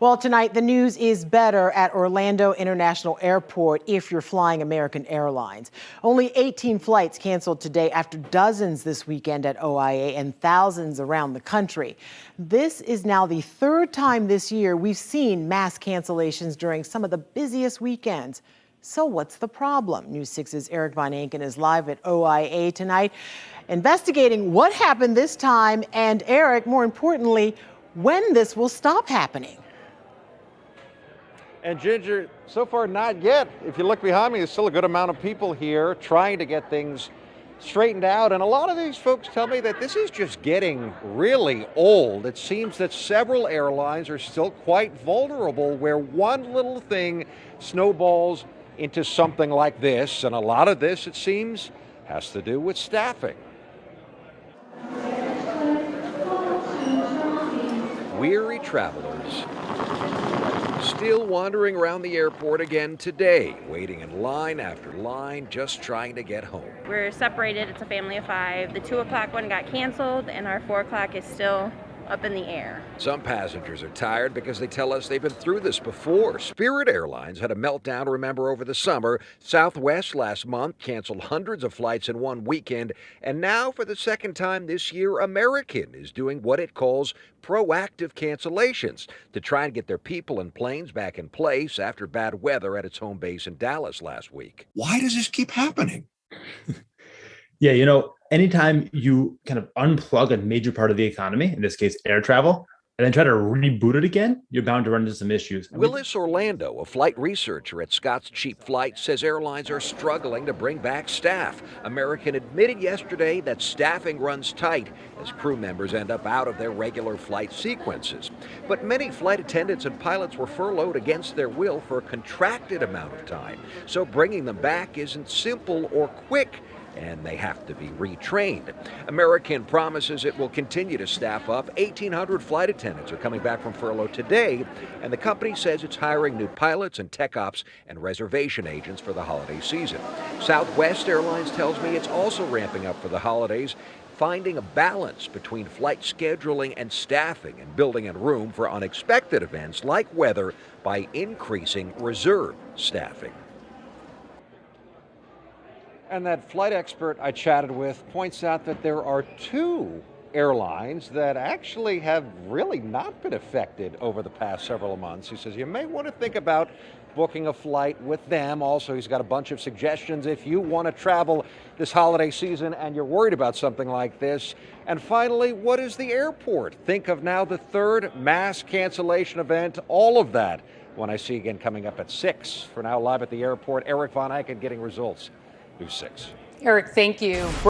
Well, tonight the news is better at Orlando International Airport if you're flying American Airlines. Only 18 flights canceled today after dozens this weekend at OIA and thousands around the country. This is now the third time this year we've seen mass cancellations during some of the busiest weekends. So what's the problem? News 6's Eric Von Anken is live at OIA tonight, investigating what happened this time and, Eric, more importantly, when this will stop happening. And Ginger, so far not yet. If you look behind me, there's still a good amount of people here trying to get things straightened out. And a lot of these folks tell me that this is just getting really old. It seems that several airlines are still quite vulnerable where one little thing snowballs into something like this. And a lot of this, it seems, has to do with staffing. Weary travelers still wandering around the airport again today, waiting in line after line, just trying to get home. We're separated. It's a family of 5. The 2 o'clock one got canceled, and our 4 o'clock is still up in the air. Some passengers are tired because they tell us they've been through this before. Spirit Airlines had a meltdown, remember, over the summer. Southwest last month canceled hundreds of flights in one weekend. And now, for the second time this year, American is doing what it calls proactive cancellations to try and get their people and planes back in place after bad weather at its home base in Dallas last week. Why does this keep happening? Yeah, anytime you kind of unplug a major part of the economy, in this case, air travel, and then try to reboot it again, you're bound to run into some issues. Willis Orlando, a flight researcher at Scott's Cheap Flight, says airlines are struggling to bring back staff. American admitted yesterday that staffing runs tight as crew members end up out of their regular flight sequences. But many flight attendants and pilots were furloughed against their will for a contracted amount of time. So bringing them back isn't simple or quick, and they have to be retrained. American promises it will continue to staff up. 1,800 flight attendants are coming back from furlough today, and the company says it's hiring new pilots and tech ops and reservation agents for the holiday season. Southwest Airlines tells me it's also ramping up for the holidays, finding a balance between flight scheduling and staffing and building in room for unexpected events like weather by increasing reserve staffing. And that flight expert I chatted with points out that there are 2 airlines that actually have really not been affected over the past several months. He says you may want to think about booking a flight with them. Also, he's got a bunch of suggestions if you want to travel this holiday season and you're worried about something like this. And finally, what is the airport? Think of now the 3rd mass cancellation event, all of that when I see again coming up at 6. For now, live at the airport, Eric Von Anken getting results. News 6. Eric, thank you.